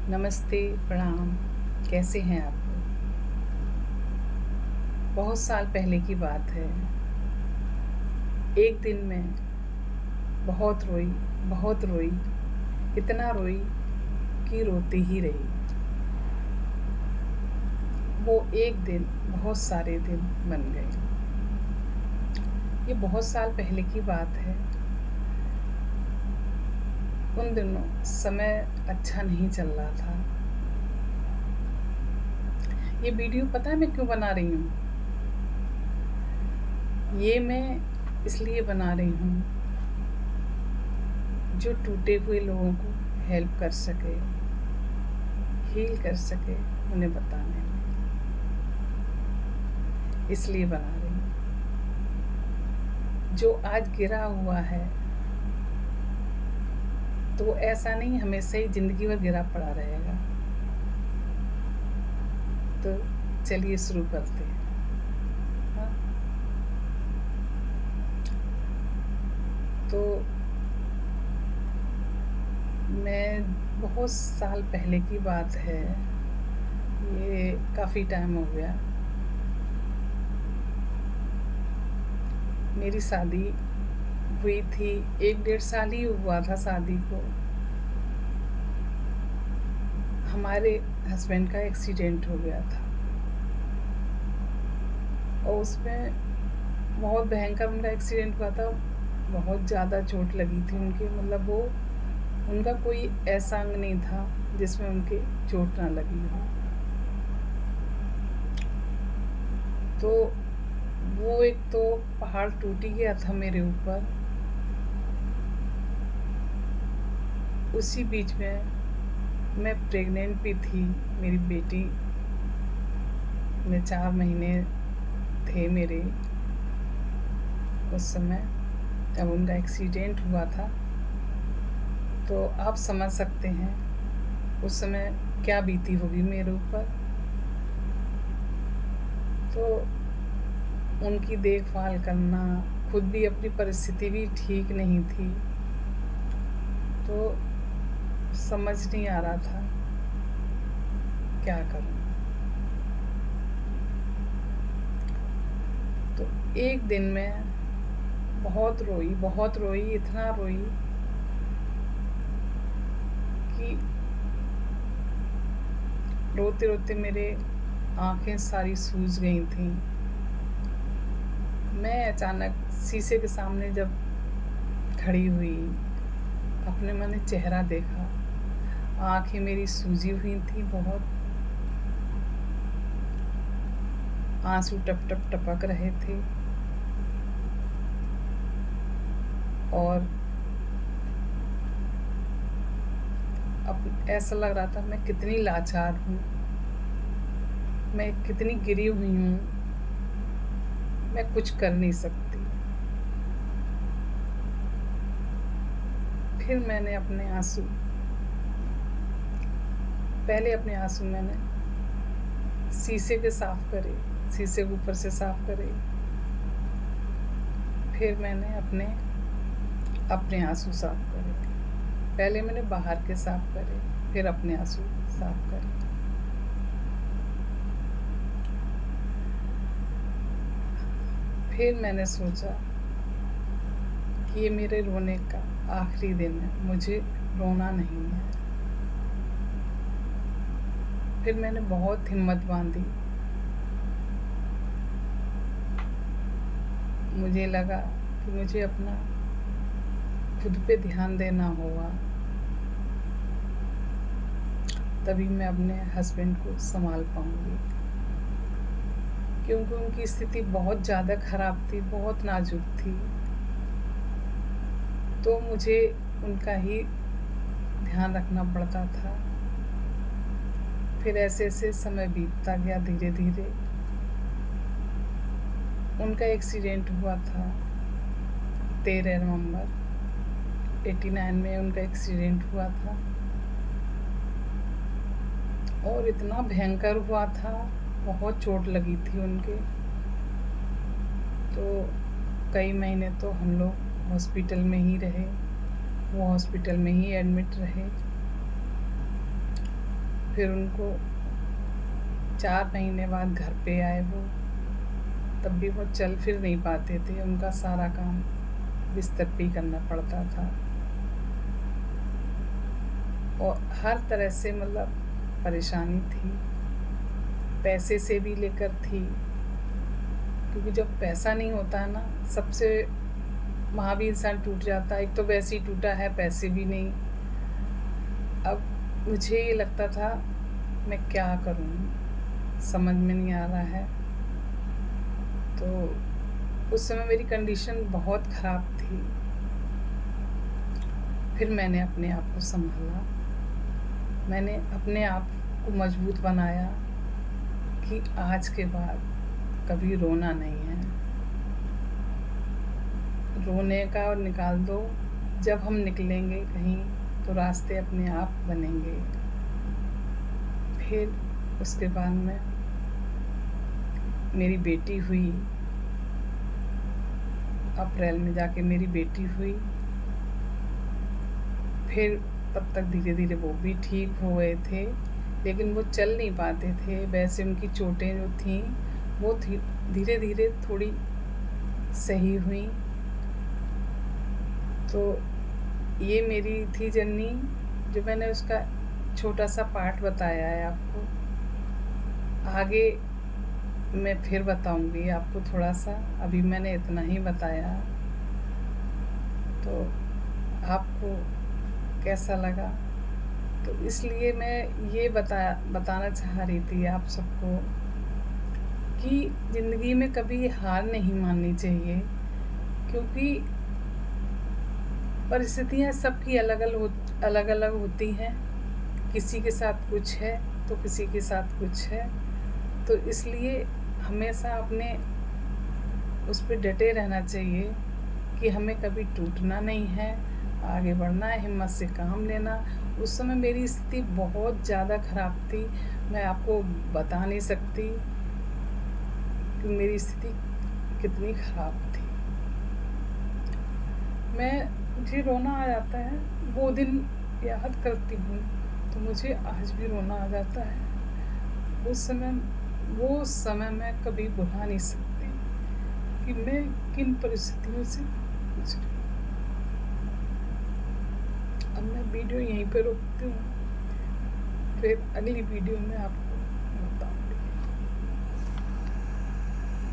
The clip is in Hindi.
नमस्ते, प्रणाम। कैसे हैं आप लोग? बहुत साल पहले की बात है। एक दिन मैं बहुत रोई, इतना रोई कि रोती ही रही। वो एक दिन बहुत सारे दिन बन गए। ये बहुत साल पहले की बात है। उन दिनों समय अच्छा नहीं चल रहा था। ये वीडियो पता है मैं क्यों बना रही हूँ? ये मैं इसलिए बना रही हूँ जो टूटे हुए लोगों को हेल्प कर सके, हील कर सके, उन्हें बताने में इसलिए बना रही हूँ। जो आज गिरा हुआ है तो ऐसा नहीं हमेशा ही ज़िंदगी भर गिरा पड़ा रहेगा। तो चलिए शुरू करते हैं। हाँ, तो मैं बहुत साल पहले की बात है, ये काफ़ी टाइम हो गया। मेरी शादी हुई थी, 1 डेढ़ साल ही हुआ था शादी को। हमारे हस्बैंड का एक्सीडेंट हो गया था और उसमें बहुत भयंकर उनका एक्सीडेंट हुआ था। बहुत ज़्यादा चोट लगी थी उनके, मतलब वो उनका कोई ऐसा अंग नहीं था जिसमें उनके चोट ना लगी हो। तो वो एक तो पहाड़ टूट ही गया था मेरे ऊपर। उसी बीच में मैं प्रेग्नेंट भी थी। मेरी बेटी में 4 महीने थे मेरे उस समय जब उनका एक्सीडेंट हुआ था। तो आप समझ सकते हैं उस समय क्या बीती होगी मेरे ऊपर। तो उनकी देखभाल करना, खुद भी अपनी परिस्थिति भी ठीक नहीं थी, तो समझ नहीं आ रहा था क्या करूं। तो एक दिन मैं बहुत रोई, इतना रोई कि रोते रोते मेरे आंखें सारी सूज गई थीं। मैं अचानक शीशे के सामने जब खड़ी हुई, अपने मैंने चेहरा देखा, आंखें मेरी सूजी हुई थी बहुत, आंसू टप टप टपक रहे थे और अब ऐसा लग रहा था मैं कितनी लाचार हूँ, मैं कितनी गिरी हुई हूँ, मैं कुछ कर नहीं सकती। फिर मैंने अपने आंसू मैंने शीशे के साफ करे, शीशे के ऊपर से साफ करे। फिर मैंने अपने आंसू साफ करे। पहले मैंने बाहर के साफ करे, फिर अपने आंसू साफ करे। फिर मैंने सोचा कि ये मेरे रोने का आखिरी दिन है, मुझे रोना नहीं है। फिर मैंने बहुत हिम्मत बांधी। मुझे लगा कि मुझे अपना खुद पे ध्यान देना होगा, तभी मैं अपने हस्बैंड को संभाल पाऊँगी, क्योंकि उनकी स्थिति बहुत ज़्यादा ख़राब थी, बहुत नाजुक थी। तो मुझे उनका ही ध्यान रखना पड़ता था। फिर ऐसे समय बीतता गया धीरे धीरे। उनका एक्सीडेंट हुआ था 13 नवंबर 89 में उनका एक्सीडेंट हुआ था और इतना भयंकर हुआ था, बहुत चोट लगी थी उनके। तो कई महीने तो हम लोग हॉस्पिटल में ही रहे, वो हॉस्पिटल में ही एडमिट रहे। फिर उनको 4 महीने बाद घर पे आए वो, तब भी वो चल फिर नहीं पाते थे, उनका सारा काम बिस्तर पे ही करना पड़ता था और हर तरह से मतलब परेशानी थी, पैसे से भी लेकर थी, क्योंकि जब पैसा नहीं होता है ना, सबसे वहाँ भी इंसान टूट जाता है। एक तो वैसे ही टूटा है, पैसे भी नहीं। अब मुझे ये लगता था मैं क्या करूँ, समझ में नहीं आ रहा है। तो उस समय मेरी कंडीशन बहुत ख़राब थी। फिर मैंने अपने आप को सँभाला, मैंने अपने आप को मजबूत बनाया कि आज के बाद कभी रोना नहीं है। रोने का और निकाल दो, जब हम निकलेंगे कहीं तो रास्ते अपने आप बनेंगे। फिर उसके बाद में मेरी बेटी हुई, अप्रैल में जाके मेरी बेटी हुई। फिर तब तक धीरे-धीरे वो भी ठीक हो गए थे, लेकिन वो चल नहीं पाते थे। वैसे उनकी चोटें जो थीं वो धीरे-धीरे थोड़ी सही हुईं। तो ये मेरी थी जर्नी, जो मैंने उसका छोटा-सा पार्ट बताया है आपको। आगे मैं फिर बताऊँगी आपको थोड़ा-सा, अभी मैंने इतना ही बताया। तो आपको कैसा लगा? तो इसलिए मैं ये बताना चाह रही थी आप सबको कि ज़िंदगी में कभी हार नहीं माननी चाहिए, क्योंकि परिस्थितियाँ सबकी अलग-अलग होती हैं। किसी के साथ कुछ है, तो किसी के साथ कुछ है। तो इसलिए हमेशा अपने उस पे डटे रहना चाहिए कि हमें कभी टूटना नहीं है, आगे बढ़ना है, हिम्मत से काम लेना। उस समय मेरी स्थिति बहुत ज़्यादा ख़राब थी, मैं आपको बता नहीं सकती कि मेरी स्थिति कितनी ख़राब थी। मुझे रोना आ जाता है, वो दिन याद करती हूँ तो मुझे आज भी रोना आ जाता है। वो समय मैं कभी भुला नहीं सकती कि मैं किन परिस्थितियों से गुज़री। अब मैं वीडियो यहीं पे रोकती हूँ, फिर अगली वीडियो में आपको